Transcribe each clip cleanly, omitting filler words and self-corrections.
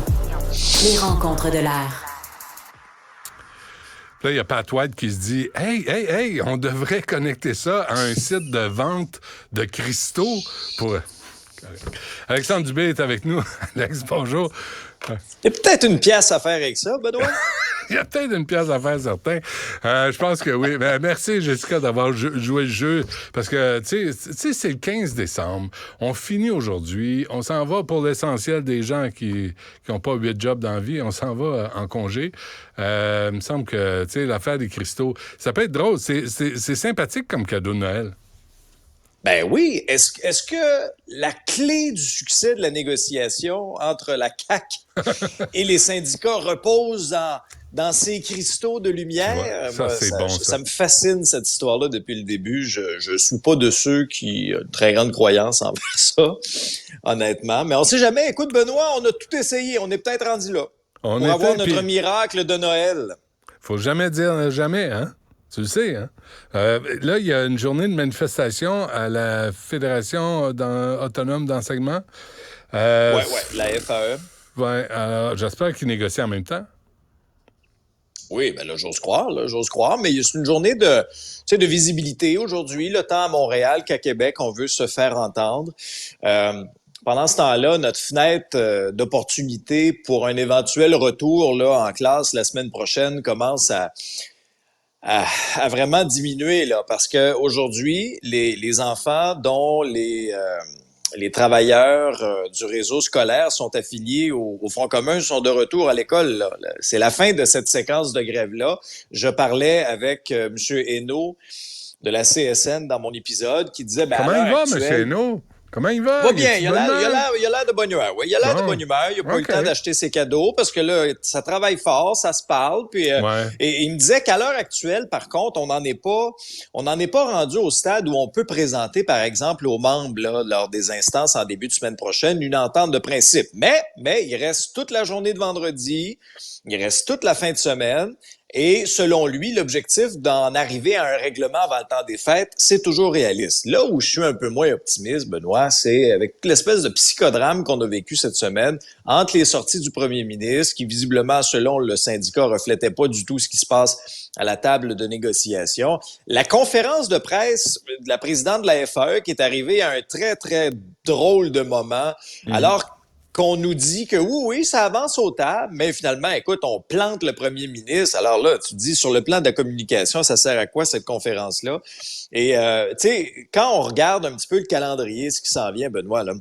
Fillon. Les rencontres de l'air. Là, il y a Pat White qui se dit « Hey, on devrait connecter ça à un site de vente de cristaux pour... » Alexandre Dubé est avec nous. Alex, bonjour. Il y a peut-être une pièce à faire avec ça, Benoît. Il y a peut-être une pièce à faire, certain. Je pense que oui. Ben, merci, Jessica, d'avoir joué le jeu. Parce que, tu sais, c'est le 15 décembre. On finit aujourd'hui. On s'en va pour l'essentiel des gens qui n'ont pas 8 jobs dans la vie. On s'en va en congé. Il me semble que, tu sais, l'affaire des cristaux, ça peut être drôle. C'est sympathique comme cadeau de Noël. Ben oui. Est-ce que la clé du succès de la négociation entre la CAQ et les syndicats repose dans ces cristaux de lumière? Ça, c'est bon, ça. Ça me fascine, cette histoire-là, depuis le début. Je suis pas de ceux qui ont une très grande croyance envers ça, honnêtement. Mais on sait jamais. Écoute, Benoît, on a tout essayé. On est peut-être rendu là. Pour avoir notre miracle de Noël. Faut jamais dire jamais, hein? Tu le sais, hein? Là, il y a une journée de manifestation à la Fédération autonome d'enseignement. Ouais, la FAE. Ouais, alors j'espère qu'ils négocient en même temps. Oui, ben là, j'ose croire, mais c'est une journée de visibilité aujourd'hui, le temps à Montréal qu'à Québec, on veut se faire entendre. Pendant ce temps-là, notre fenêtre d'opportunité pour un éventuel retour là en classe la semaine prochaine commence à vraiment diminuer là, parce que aujourd'hui, les enfants dont les travailleurs du réseau scolaire sont affiliés au Front commun sont de retour à l'école. Là. C'est la fin de cette séquence de grève-là. Je parlais avec M. Hainaut de la CSN dans mon épisode qui disait... Comment il va, M. Hainaut? Comment il va? Va bien, il a l'air de bonne humeur. Oui, il a l'air de bonne humeur. Il n'a pas eu le temps d'acheter ses cadeaux parce que là, ça travaille fort, ça se parle. Puis, et il me disait qu'à l'heure actuelle, par contre, on n'en est pas rendu au stade où on peut présenter, par exemple, aux membres là, lors des instances en début de semaine prochaine, une entente de principe. Mais il reste toute la journée de vendredi, il reste toute la fin de semaine. Et selon lui, l'objectif d'en arriver à un règlement avant le temps des fêtes, c'est toujours réaliste. Là où je suis un peu moins optimiste, Benoît, c'est avec l'espèce de psychodrame qu'on a vécu cette semaine entre les sorties du premier ministre, qui visiblement, selon le syndicat, reflétait pas du tout ce qui se passe à la table de négociation. La conférence de presse de la présidente de la FAE qui est arrivée à un très, très drôle de moment, alors qu'on nous dit que oui, ça avance au table, mais finalement, écoute, on plante le premier ministre. Alors là, tu te dis, sur le plan de la communication, ça sert à quoi cette conférence-là? Et, tu sais, quand on regarde un petit peu le calendrier, ce qui s'en vient, Benoît, là,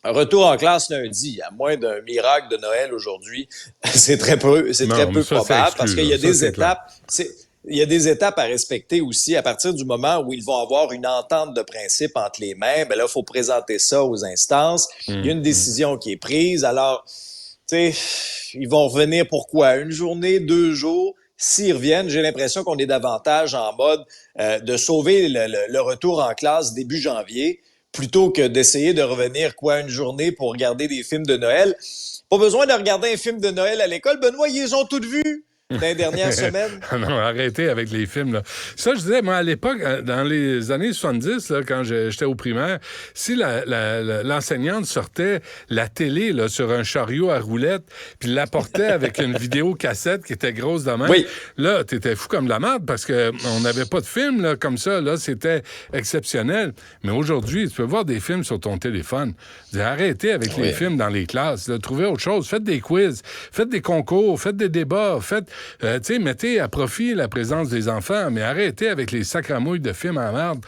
un retour en classe lundi, à moins d'un miracle de Noël aujourd'hui, c'est très peu probable parce qu'il y a des étapes. Il y a des étapes à respecter aussi. À partir du moment où ils vont avoir une entente de principe entre les mains, ben là, il faut présenter ça aux instances. Il y a une décision qui est prise. Alors, tu sais, ils vont revenir pour quoi? Une journée, 2 jours? S'ils reviennent, j'ai l'impression qu'on est davantage en mode de sauver le retour en classe début janvier plutôt que d'essayer de revenir une journée pour regarder des films de Noël. Pas besoin de regarder un film de Noël à l'école. Benoît, ils les ont toutes vues dans les dernières semaines. Non, arrêtez avec les films, là. Ça, je disais, moi, à l'époque, dans les années 70, là, quand j'étais au primaire, si l'enseignante sortait la télé là, sur un chariot à roulettes, puis l'apportait avec une vidéocassette qui était grosse de même, là, t'étais fou comme de la merde parce qu'on n'avait pas de film là, comme ça. Là, c'était exceptionnel. Mais aujourd'hui, tu peux voir des films sur ton téléphone. Arrêtez avec les films dans les classes. Là. Trouvez autre chose. Faites des quiz, faites des concours, faites des débats, mettez à profit la présence des enfants, mais arrêtez avec les sacramouilles de films à merde,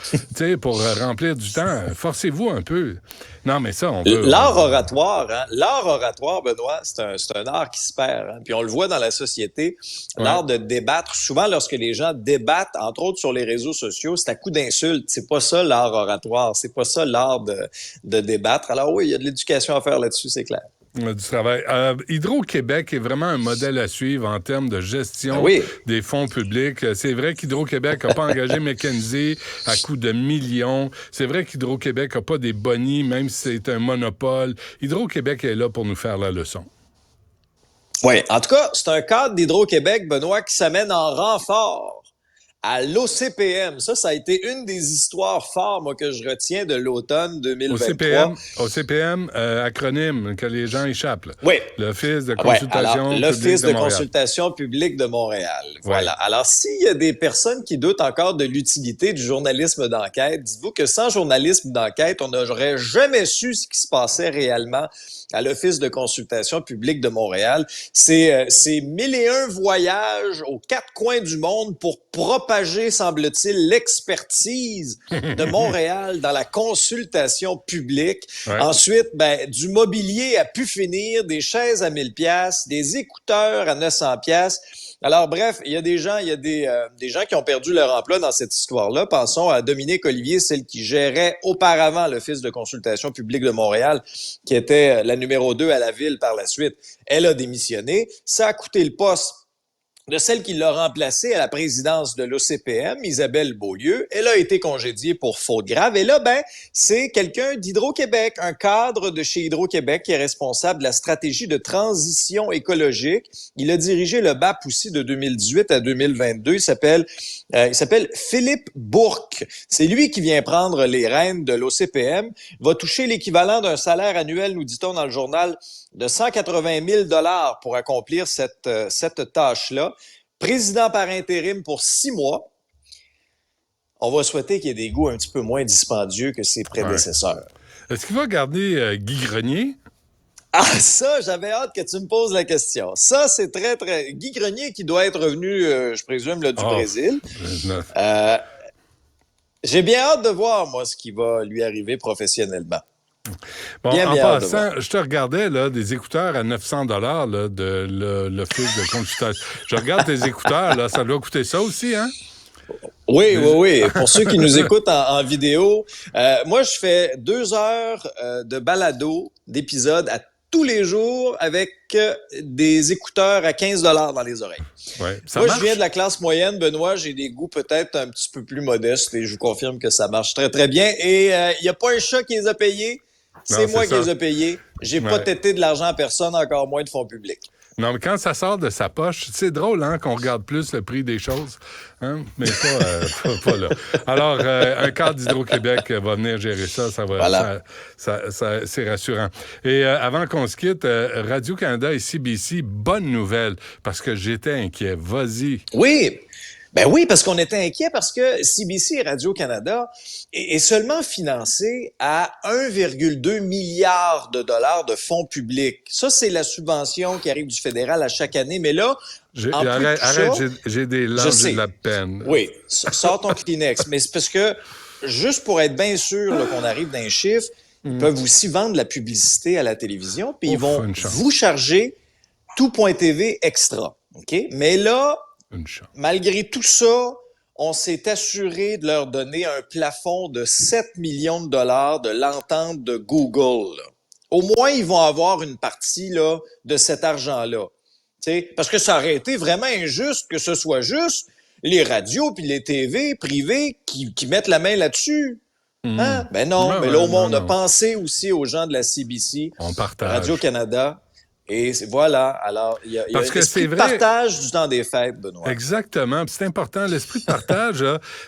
pour remplir du temps. Forcez-vous un peu. Non, mais ça, on peut... L'art oratoire, Benoît, c'est un art qui se perd. Hein? Puis on le voit dans la société. L'art de débattre. Souvent, lorsque les gens débattent, entre autres sur les réseaux sociaux, c'est à coup d'insultes. C'est pas ça l'art oratoire. C'est pas ça l'art de débattre. Alors oui, il y a de l'éducation à faire là-dessus, c'est clair. Du travail. Hydro-Québec est vraiment un modèle à suivre en termes de gestion des fonds publics. C'est vrai qu'Hydro-Québec n'a pas engagé McKinsey à coût de millions. C'est vrai qu'Hydro-Québec n'a pas des bonnies, même si c'est un monopole. Hydro-Québec est là pour nous faire la leçon. Oui, en tout cas, c'est un cadre d'Hydro-Québec, Benoît, qui s'amène en renfort à l'OCPM. Ça a été une des histoires fortes, moi, que je retiens de l'automne 2023. OCPM, acronyme que les gens échappent. Là. Oui. L'Office de consultation publique de Montréal. L'Office de consultation publique de Montréal. Voilà. Alors, s'il y a des personnes qui doutent encore de l'utilité du journalisme d'enquête, dites-vous que sans journalisme d'enquête, on n'aurait jamais su ce qui se passait réellement à l'Office de consultation publique de Montréal. C'est 1001 voyages aux quatre coins du monde pour propager, semble-t-il, l'expertise de Montréal dans la consultation publique. Ouais. Ensuite, du mobilier à pu finir, des chaises à 1000 pièces, des écouteurs à 900 pièces. Alors bref, il y a des gens qui ont perdu leur emploi dans cette histoire-là. Pensons à Dominique Olivier, celle qui gérait auparavant l'Office de consultation publique de Montréal, qui était la numéro 2 à la ville par la suite. Elle a démissionné. Ça a coûté le poste de celle qui l'a remplacée à la présidence de l'OCPM, Isabelle Beaulieu. Elle a été congédiée pour faute grave. Et là, c'est quelqu'un d'Hydro-Québec, un cadre de chez Hydro-Québec qui est responsable de la stratégie de transition écologique. Il a dirigé le BAP aussi de 2018 à 2022. Il s'appelle Philippe Bourque. C'est lui qui vient prendre les rênes de l'OCPM. Il va toucher l'équivalent d'un salaire annuel, nous dit-on dans le journal, de 180 000 $ pour accomplir cette tâche-là. Président par intérim pour 6 mois. On va souhaiter qu'il y ait des goûts un petit peu moins dispendieux que ses prédécesseurs. Ouais. Est-ce qu'il va garder Guy Grenier? Ah, ça, j'avais hâte que tu me poses la question. Ça, c'est très, très... Guy Grenier qui doit être revenu, je présume, là, du Brésil. J'ai bien hâte de voir, moi, ce qui va lui arriver professionnellement. Bon, en passant, je te regardais là, des écouteurs à 900 $ là, de l'Office de consultation. Je regarde tes écouteurs, là, ça doit coûter ça aussi, hein? Oui. Pour ceux qui nous écoutent en vidéo, moi, je fais 2 heures de balado, d'épisodes à tous les jours avec des écouteurs à 15 $ dans les oreilles. Ouais, moi, je viens de la classe moyenne, Benoît. J'ai des goûts peut-être un petit peu plus modestes et je vous confirme que ça marche très, très bien. Et il n'y a pas un chat qui les a payés. C'est moi qui les ai payés. J'ai pas tété de l'argent à personne, encore moins de fonds publics. Non, mais quand ça sort de sa poche, c'est drôle, hein, qu'on regarde plus le prix des choses, hein, mais pas là. Alors, un cadre d'Hydro-Québec va venir gérer ça, ça va, voilà. ça, c'est rassurant. Et avant qu'on se quitte, Radio-Canada et CBC, bonne nouvelle, parce que j'étais inquiet. Vas-y. Oui. Oui, parce qu'on était inquiet parce que CBC et Radio-Canada est seulement financé à 1,2 milliard de dollars de fonds publics. Ça, c'est la subvention qui arrive du fédéral à chaque année. Mais là, j'ai des larmes, j'ai de la peine. Oui, sors ton Kleenex. Mais c'est parce que, juste pour être bien sûr là, qu'on arrive dans les chiffres, ils peuvent aussi vendre de la publicité à la télévision, puis ils vont vous charger tout.tv extra. OK? Mais là, malgré tout ça, on s'est assuré de leur donner un plafond de 7 millions de dollars de l'entente de Google. Là. Au moins, ils vont avoir une partie là, de cet argent-là. T'sais, parce que ça aurait été vraiment injuste que ce soit juste les radios puis les TV privées qui mettent la main là-dessus. Hein? Ben non, mais là, au moins, on a pensé aussi aux gens de la CBC, Radio-Canada. Et voilà, alors il y a l'esprit de partage du temps des fêtes, Benoît. Exactement, puis c'est important, l'esprit de partage.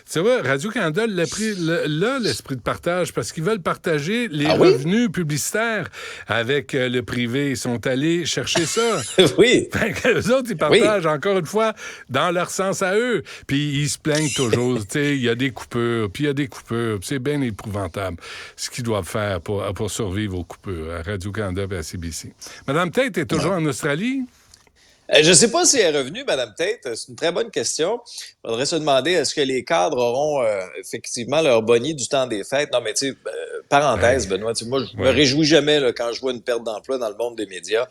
Tu vois, Radio-Canada l'a pris l'esprit de partage parce qu'ils veulent partager les revenus publicitaires avec le privé. Ils sont allés chercher ça. Oui. Eux autres, ils partagent encore une fois dans leur sens à eux. Puis ils se plaignent toujours. Tu sais, il y a des coupures, puis il y a des coupures. C'est bien épouvantable ce qu'ils doivent faire pour survivre aux coupures à Radio-Canada et à CBC. Madame Tate est toujours en Australie? Je ne sais pas si elle est revenue, Mme Tate. C'est une très bonne question. Il faudrait se demander, est-ce que les cadres auront effectivement leur boni du temps des fêtes? Non, mais tu sais, parenthèse, Benoît, moi, je me réjouis jamais là, quand je vois une perte d'emploi dans le monde des médias.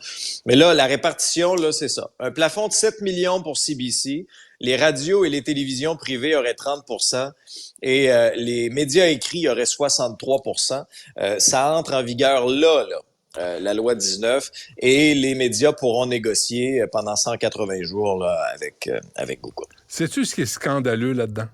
Mais là, la répartition, là, c'est ça. Un plafond de 7 millions pour CBC. Les radios et les télévisions privées auraient 30 % et les médias écrits auraient 63 %. Ça entre en vigueur là. La loi 19, et les médias pourront négocier pendant 180 jours là, avec Google. Sais-tu ce qui est scandaleux là-dedans?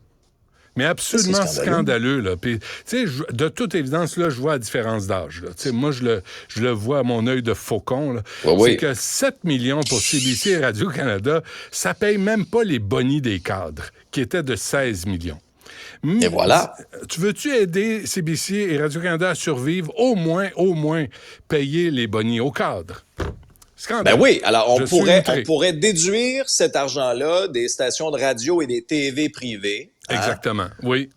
Mais absolument scandaleux. Là. Puis, tu sais, de toute évidence, là, je vois la différence d'âge. Tu sais, moi, je le vois à mon œil de faucon. Là. C'est que 7 millions pour CBC et Radio-Canada, ça paye même pas les bonis des cadres, qui étaient de 16 millions. Et voilà. Tu veux-tu aider CBC et Radio-Canada à survivre, au moins, payer les bonnies aux cadres? Ben oui, alors on pourrait déduire cet argent-là des stations de radio et des TV privées. Exactement, oui.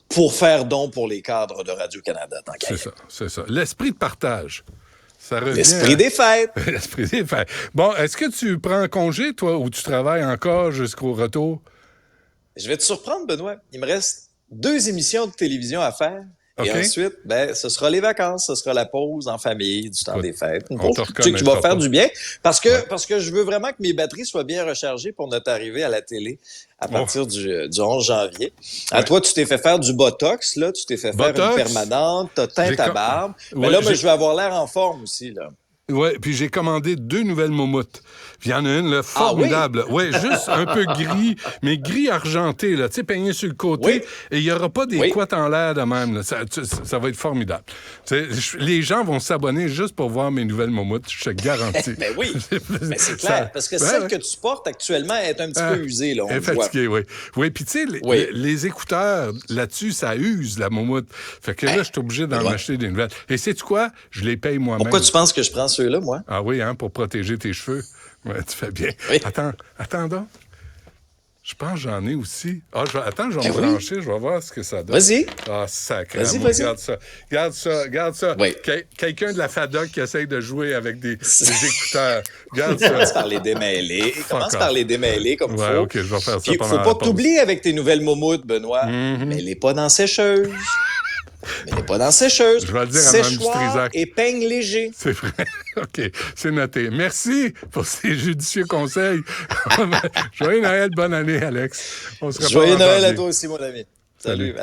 Pour faire don pour les cadres de Radio-Canada. C'est ça. L'esprit de partage. Ça revient L'esprit des fêtes. L'esprit des fêtes. Bon, est-ce que tu prends congé, toi, ou tu travailles encore jusqu'au retour? Je vais te surprendre, Benoît. Il me reste 2 émissions de télévision à faire. Et ensuite, ce sera les vacances, ce sera la pause en famille, du temps des fêtes. Une pause qui va faire du bien. Parce que je veux vraiment que mes batteries soient bien rechargées pour notre arrivée à la télé à partir du 11 janvier. À toi, tu t'es fait faire du Botox, là. Tu t'es fait faire une permanente, t'as teint ta barbe. Mais là, je vais avoir l'air en forme aussi, là. Oui, puis j'ai commandé 2 nouvelles moumoutes. Puis il y en a une, là, formidable. Oui, juste un peu gris, mais gris argenté, là, tu sais, peigné sur le côté. Oui. Et il n'y aura pas des couettes en l'air de même, là. Ça va être formidable. Les gens vont s'abonner juste pour voir mes nouvelles moumoutes, je te garantis. Ben oui, mais c'est clair, parce que celle que tu portes actuellement est un petit peu usée, là, on est fatiguée, oui. Oui, puis tu sais, les écouteurs, là-dessus, ça use, la moumoute. Fait que là, je suis obligé d'en acheter des nouvelles. Et sais-tu quoi? Je les paye moi-même. Pourquoi tu penses que je prends ceux-là, moi? Ah oui, hein, pour protéger tes cheveux. Ouais, tu fais bien. Oui. Attends donc. Je pense que j'en ai aussi. Je vais me brancher, je vais voir ce que ça donne. Vas-y. Ah, sacré. Vas-y. Regarde ça. Oui. Quelqu'un de la FADOC qui essaye de jouer avec des écouteurs. Regarde ça. Commence par les démêler comme il faut. OK, je vais faire ça Puis, pendant la faut pas pause. t'oublier avec tes nouvelles moumoutes, Benoît. Mais elle n'est pas dans sécheuse. Je vais le dire à Mme Dutrisac. Et peigne léger. C'est vrai. OK, c'est noté. Merci pour ces judicieux conseils. Joyeux Noël, bonne année, Alex. Joyeux Noël à toi aussi, mon ami. Salut.